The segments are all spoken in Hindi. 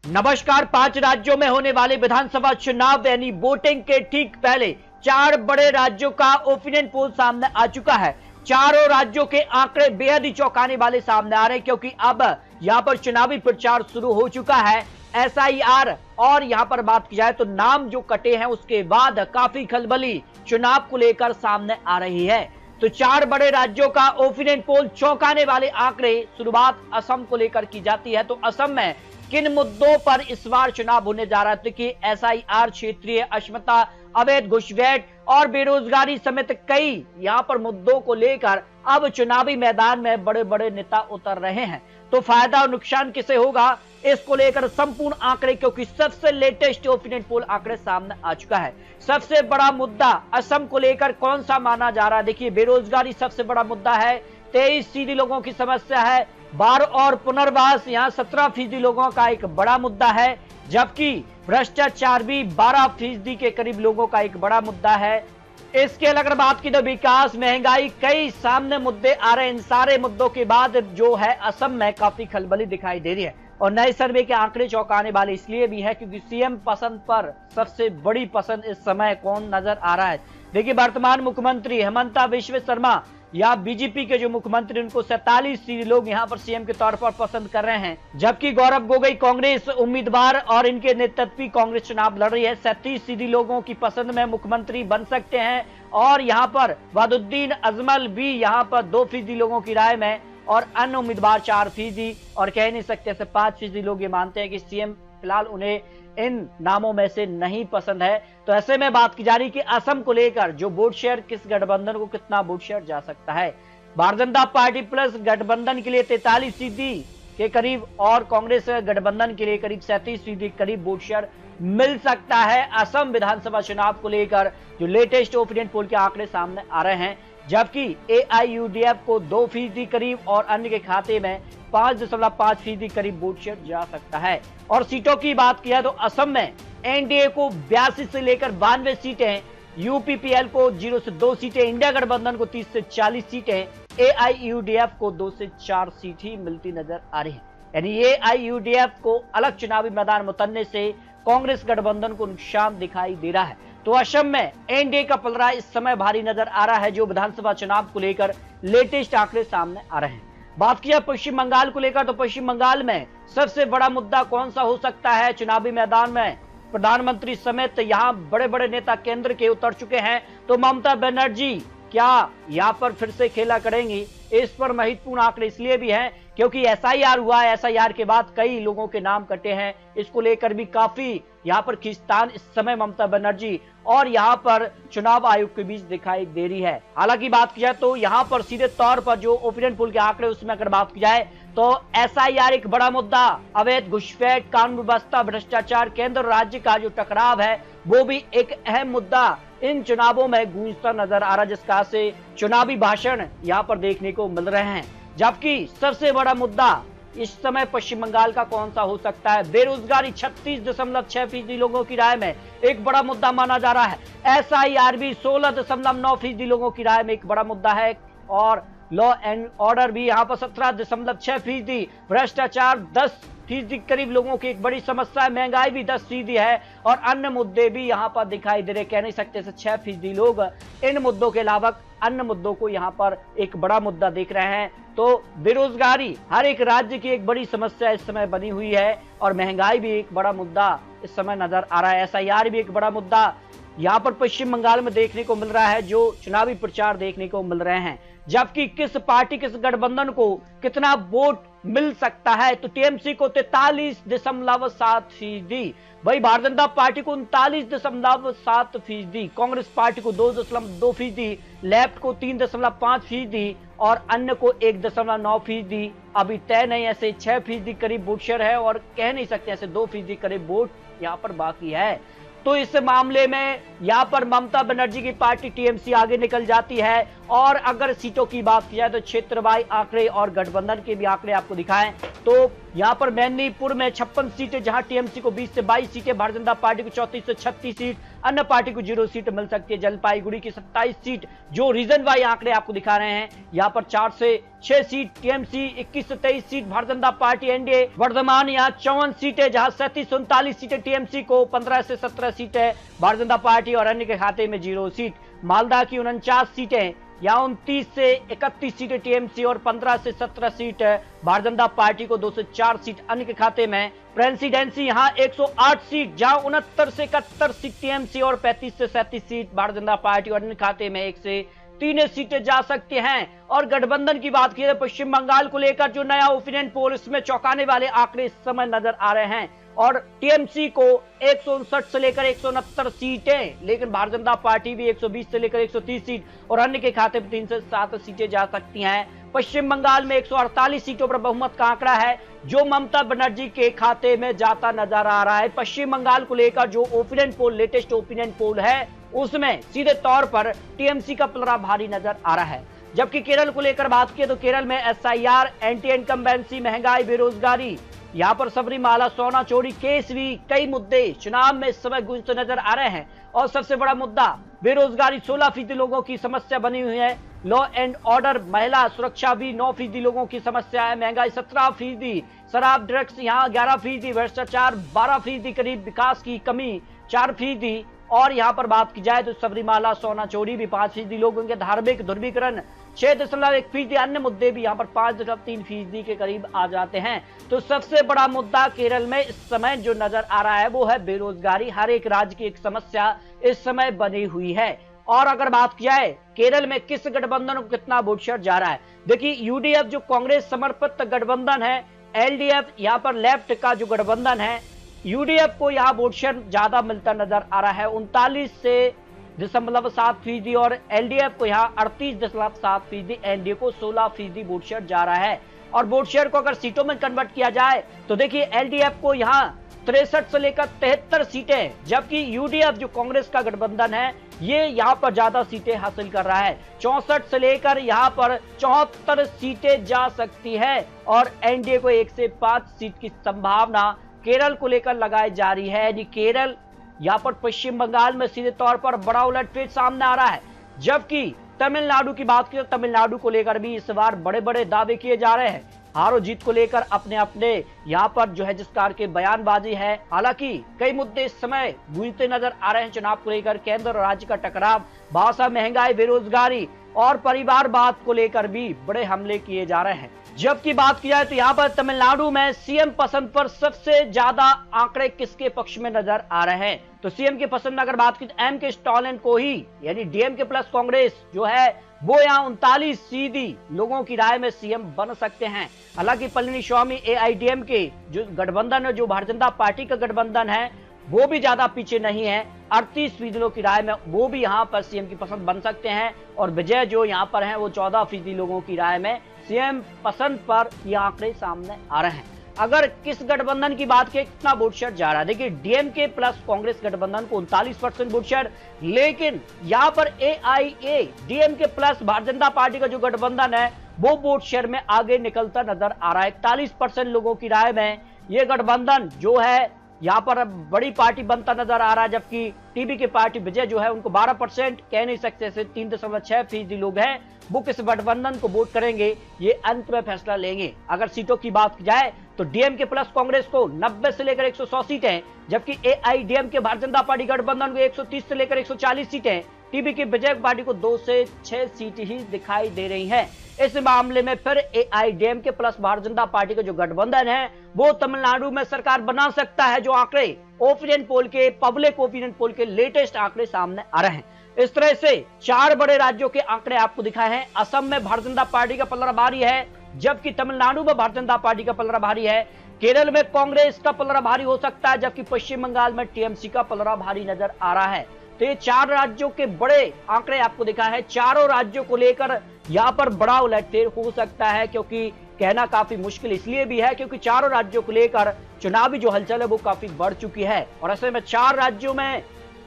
नमस्कार। 5 राज्यों में होने वाले विधानसभा चुनाव यानी वोटिंग के ठीक पहले 4 बड़े राज्यों का ओपिनियन पोल सामने आ चुका है। चारों राज्यों के आंकड़े बेहद ही चौंकाने वाले सामने आ रहे हैं, क्योंकि अब यहां पर चुनावी प्रचार शुरू हो चुका है। एसआईआर और यहां पर बात की जाए तो नाम जो कटे हैं उसके बाद काफी खलबली चुनाव को लेकर सामने आ रही है। तो 4 बड़े राज्यों का ओपिनियन पोल चौंकाने वाले आंकड़े। शुरुआत असम को लेकर की जाती है, तो असम में किन मुद्दों पर इस बार चुनाव होने जा रहा है? तो कि एसआईआर, क्षेत्रीय अक्षमता, अवैध घुसपैठ और बेरोजगारी समेत कई यहां पर मुद्दों को लेकर अब चुनावी मैदान में बड़े बड़े नेता उतर रहे हैं। तो फायदा और नुकसान किसे होगा, इसको लेकर संपूर्ण आंकड़े, क्योंकि सबसे लेटेस्ट ओपिनियन पोल आंकड़े सामने आ चुका है। सबसे बड़ा मुद्दा असम को लेकर कौन सा माना जा रहा है? देखिए, बेरोजगारी सबसे बड़ा मुद्दा है। 23% लोगों की समस्या है। बाढ़ और पुनर्वास यहाँ 17% लोगों का एक बड़ा मुद्दा है, जबकि भ्रष्टाचार भी 12% के करीब लोगों का एक बड़ा मुद्दा है। इसके अगर बात की तो विकास, महंगाई, कई सामने मुद्दे आ रहे हैं। इन सारे मुद्दों के बाद जो है असम में काफी खलबली दिखाई दे रही है। और नए सर्वे के आंकड़े चौंकाने वाले इसलिए भी है क्योंकि सीएम पसंद पर सबसे बड़ी पसंद इस समय कौन नजर आ रहा है? देखिए, वर्तमान मुख्यमंत्री हेमंता बिस्वा शर्मा या बीजेपी के जो मुख्यमंत्री, उनको 47% लोग यहां पर सीएम के तौर पर पसंद कर रहे हैं, जबकि गौरव गोगोई कांग्रेस उम्मीदवार और इनके नेतृत्व कांग्रेस चुनाव लड़ रही है। 37% लोगों की पसंद में मुख्यमंत्री बन सकते हैं। और यहां पर वदुद्दीन अजमल भी यहां पर 2% लोगों की राय में, और अन्य उम्मीदवार 4%, और कह नहीं सकते 5% लोग ये मानते हैं कि सीएम फिलहाल उन्हें इन नामों में से नहीं पसंद है। तो ऐसे में बात की जा रही कि असम को लेकर जो वोट शेयर, किस गठबंधन को कितना वोट शेयर जा सकता है। भारतीय जनता पार्टी प्लस गठबंधन के लिए 43% के करीब और कांग्रेस गठबंधन के लिए करीब 37% करीब वोट शेयर मिल सकता है असम विधानसभा चुनाव को लेकर, जो लेटेस्ट ओपिनियन पोल के आंकड़े सामने आ रहे हैं। जबकि एआईयूडीएफ को 2% करीब और अन्य के खाते में 5.5% करीब वोट शेयर जा सकता है। और सीटों की बात किया तो असम में एनडीए को 82 से लेकर 92 सीटें, यूपीपीएल को 0 से 2 सीटें, इंडिया गठबंधन को 30 से 40 सीटें, एआईयूडीएफ को 2 से 4 सीट ही मिलती नजर आ रही है। यानी एआईयूडीएफ को अलग चुनावी मैदान में उतरने से कांग्रेस गठबंधन को नुकसान दिखाई दे रहा है। तो असम में एनडीए का पलड़ा इस समय भारी नजर आ रहा है, जो विधानसभा चुनाव को लेकर लेटेस्ट आंकड़े सामने आ रहे हैं। बात किया पश्चिम बंगाल को लेकर, तो पश्चिम बंगाल में सबसे बड़ा मुद्दा कौन सा हो सकता है चुनावी मैदान में? प्रधानमंत्री समेत यहां बड़े बड़े नेता केंद्र के उतर चुके हैं। तो ममता बनर्जी क्या यहां पर फिर से खेला करेंगी? इस पर महत्वपूर्ण आंकड़े इसलिए भी हैं क्योंकि एसआईआर हुआ है। एसआईआर के बाद कई लोगों के नाम कटे हैं। इसको लेकर भी काफी यहां पर खींचतान इस समय ममता बनर्जी और यहां पर चुनाव आयोग के बीच दिखाई दे रही है। हालांकि बात की जाए तो यहां पर सीधे तौर पर जो ओपिनियन पोल के आंकड़े, उसमें अगर बात की जाए तो एसआईआर एक बड़ा मुद्दा, अवैध घुसपैठ, कानून व्यवस्था, भ्रष्टाचार, केंद्र और राज्य का जो टकराव है वो भी एक अहम मुद्दा इन चुनावों में गूंजता नजर आ रहा है, जिसका से चुनावी भाषण यहां पर देखने को मिल रहे हैं। जबकि सबसे बड़ा मुद्दा इस समय पश्चिम बंगाल का कौन सा हो सकता है? बेरोजगारी 36.6% लोगों की राय में एक बड़ा मुद्दा माना जा रहा है। एसआईआर भी 16.9% लोगों की राय में एक बड़ा मुद्दा है। और लॉ एंड ऑर्डर भी यहाँ पर 17.6%, भ्रष्टाचार 10% करीब लोगों की एक बड़ी समस्या है, महंगाई भी 10% है, और अन्य मुद्दे भी यहाँ पर दिखाई दे रहे। कह नहीं सकते 6% लोग इन मुद्दों के अलावा अन्य मुद्दों को यहाँ पर एक बड़ा मुद्दा देख रहे हैं। तो बेरोजगारी हर एक राज्य की एक बड़ी समस्या इस समय बनी हुई है, और महंगाई भी एक बड़ा मुद्दा इस समय नजर आ रहा है। एसआईआर भी एक बड़ा मुद्दा यहाँ पर पश्चिम बंगाल में देखने को मिल रहा है, जो चुनावी प्रचार देखने को मिल रहे हैं। जबकि किस पार्टी, किस गठबंधन को कितना वोट मिल सकता है? तो टीएमसी को 43.7%, भाई भारतीय जनता पार्टी को 39.7%, कांग्रेस पार्टी को 2.2%, लेफ्ट को 3.5% और अन्य को 1.9%। अभी तय नहीं, ऐसे 6% करीब वोट शेयर है, और कह नहीं सकते ऐसे 2% करीब वोट यहाँ पर बाकी है। तो इस मामले में यहां पर ममता बनर्जी की पार्टी टीएमसी आगे निकल जाती है। और अगर सीटों की बात की जाए तो क्षेत्रवाई आंकड़े और गठबंधन के भी आंकड़े आपको दिखाएं तो यहाँ पर मैदनीपुर में 56 सीटें, जहां टीएमसी को 20 से 22 सीटें, भारतीय जनता पार्टी को 34 से 36 सीट, अन्य पार्टी को 0 सीट मिल सकती है। जलपाईगुड़ी की 27 सीट, जो रीजन वाई आंकड़े आपको दिखा रहे हैं, यहाँ पर 4 से 6 सीट टीएमसी, 21 से 23 seat Bharatiya Janata party NDA. Varthaman यहाँ 54 सीटें, जहां 37 से 39 सीटें टीएमसी को, 15 से 17 सीटें भारतीय जनता पार्टी और अन्य के खाते में 0 सीट। मालदा की 49 सीटें, यहाँ 29 से 31 सीटें टीएमसी और 15 से 17 सीट भारतीय जनता पार्टी को, 2 से 4 सीट अन्य के खाते में। प्रेसिडेंसी यहाँ 108 सीट, जहां 69 से 71 सीट टीएमसी और 35 से 37 सीट भारतीय जनता पार्टी और अन्य खाते में 1 से 3 सीटें जा सकती हैं। और गठबंधन की बात की जाए, पश्चिम बंगाल को लेकर जो नया ओपिनियन पोल, इसमें चौंकाने वाले आंकड़े इस समय नजर आ रहे हैं। और टीएमसी को 159 से लेकर 169 सीटें, लेकिन भारतीय जनता पार्टी भी 120 से लेकर 130 सीट और अन्य के खाते में 3 से 7 सीटें जा सकती हैं। पश्चिम बंगाल में 148 सीटों पर बहुमत का आंकड़ा है, जो ममता बनर्जी के खाते में जाता नजर आ रहा है। पश्चिम बंगाल को लेकर जो opinion poll, latest opinion poll है, उसमें सीधे तौर पर टीएमसी का पलड़ा भारी नजर आ रहा है। जबकि केरल को लेकर बात की तो केरल में एसआईआर, एंटी इनकम्बेंसी, महंगाई, बेरोजगारी, यहाँ पर सबरीमाला, सोना चोरी केस भी, कई मुद्दे चुनाव में इस समय गूंजते नजर आ रहे हैं। और सबसे बड़ा मुद्दा बेरोजगारी, 16% लोगों की समस्या बनी हुई है। लॉ एंड ऑर्डर, महिला सुरक्षा भी 9% लोगों की समस्या है। महंगाई 17%, शराब ड्रग्स यहाँ 11%, भ्रष्टाचार 12% करीब, विकास की कमी 4%। और यहाँ पर बात की जाए तो सबरीमाला, सोना चोरी भी 5% लोगों के, धार्मिक ध्रुवीकरण 6.1%, अन्य मुद्दे भी यहाँ पर 5.3% के करीब आ जाते हैं। तो सबसे बड़ा मुद्दा केरल में इस समय जो नजर आ रहा है वो है बेरोजगारी। हर एक राज्य की एक समस्या इस समय बनी हुई है। और अगर बात की जाए केरल में किस गठबंधन को कितना वोट शेयर जा रहा है, देखिए यूडीएफ जो कांग्रेस समर्पित गठबंधन है, एलडीएफ यहाँ पर लेफ्ट का जो गठबंधन है, यूडीएफ को यहाँ वोट शेयर ज्यादा मिलता नजर आ रहा है, 39 से 7% और एलडीएफ को यहाँ 38.7%, एनडीए को 16% वोट शेयर जा रहा है। और वोट शेयर को अगर सीटों में कन्वर्ट किया जाए तो देखिए एलडीएफ को यहाँ 63 से लेकर 73 सीटें, जबकि यूडीएफ जो कांग्रेस का गठबंधन है, ये यहाँ पर ज्यादा सीटें हासिल कर रहा है। 64 से लेकर यहाँ पर 74 सीटें जा सकती है। और एनडीए को 1 से 5 सीट की संभावना केरल को लेकर लगाई जा रही है। यानी केरल, यहाँ पर पश्चिम बंगाल में सीधे तौर पर बड़ा उलटफेर सामने आ रहा है। जबकि तमिलनाडु की बात की तो तमिलनाडु को लेकर भी इस बार बड़े बड़े दावे किए जा रहे हैं। हारो जीत को लेकर अपने अपने यहाँ पर जो है जिस कार के बयानबाजी है। हालांकि कई मुद्दे इस समय गूंजते नजर आ रहे हैं चुनाव को लेकर, केंद्र और राज्य का टकराव, भाषा, महंगाई, बेरोजगारी और परिवारवाद को लेकर भी बड़े हमले किए जा रहे हैं। जबकि बात की जाए तो यहाँ पर तमिलनाडु में सीएम पसंद पर सबसे ज्यादा आंकड़े किसके पक्ष में नजर आ रहे हैं, तो सीएम के पसंद में अगर बात की तो एम के स्टालिन को ही, यानी डीएमके प्लस कांग्रेस जो है वो यहाँ 39% लोगों की राय में सीएम बन सकते हैं। हालांकि पलनीस्वामी एआईडीएमके जो गठबंधन है, जो भारतीय जनता पार्टी का गठबंधन है, वो भी ज्यादा पीछे नहीं है, 38% लोगों की राय में वो भी यहाँ पर सीएम की पसंद बन सकते हैं। और विजय जो यहाँ पर है वो 14% लोगों की राय में सीएम पसंद पर ये आंकड़े सामने आ रहे हैं। अगर किस गठबंधन की बात की कितना वोट शेयर जा रहा है, देखिए डीएमके प्लस कांग्रेस गठबंधन को 39% वोट शेयर, लेकिन यहाँ पर AIA DMK plus Bharatiya Janata party का जो गठबंधन है वो वोट शेयर में आगे निकलता नजर आ रहा है। 41% लोगों की राय में ये गठबंधन जो है यहाँ पर बड़ी पार्टी बनता नजर आ रहा है। जबकि टीबी की पार्टी विजय जो है उनको 12% कह नहीं सकते, 3.6% लोग हैं वो किस गठबंधन को वोट करेंगे, ये अंत में फैसला लेंगे। अगर सीटों की बात की जाए तो डीएमके प्लस कांग्रेस को 90 से लेकर 100 सीटें, जबकि एआईडीएमके भारतीय जनता पार्टी गठबंधन को 130 से लेकर 140 सीटें, टीबी की विजय पार्टी को 2 से 6 सीट ही दिखाई दे रही है। इस मामले में फिर AIADMK plus Bharatiya Janata party का जो गठबंधन है वो तमिलनाडु में सरकार बना सकता है। जो आंकड़े ओपिनियन पोल के, पब्लिक ओपिनियन पोल के लेटेस्ट आंकड़े सामने आ रहे हैं, इस तरह से 4 बड़े राज्यों के आंकड़े आपको दिखाए हैं। असम में भारतीय जनता पार्टी का पलड़ा भारी है, जबकि तमिलनाडु में भारतीय जनता पार्टी का पलड़ा भारी है। केरल में कांग्रेस का पलड़ा भारी हो सकता है, जबकि पश्चिम बंगाल में टीएमसी का पलड़ा भारी नजर आ रहा है। तो ये 4 राज्यों के बड़े आंकड़े आपको दिखाए हैं। चारों राज्यों को लेकर यहाँ पर बड़ा उलटफेर हो सकता है, क्योंकि कहना काफी मुश्किल इसलिए भी है क्योंकि चारों राज्यों को लेकर चुनावी जो हलचल है वो काफी बढ़ चुकी है। और ऐसे में 4 राज्यों में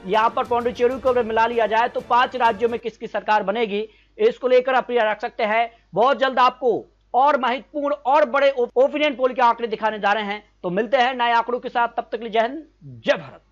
यहाँ पर पौंडीचेरी को अगर मिला लिया जाए तो 5 राज्यों में किसकी सरकार बनेगी, इसको लेकर आप रख सकते हैं। बहुत जल्द आपको और महत्वपूर्ण और बड़े ओपिनियन पोल के आंकड़े दिखाने जा रहे हैं। तो मिलते हैं नए आंकड़ों के साथ, तब तक के लिए जय हिंद, जय भारत।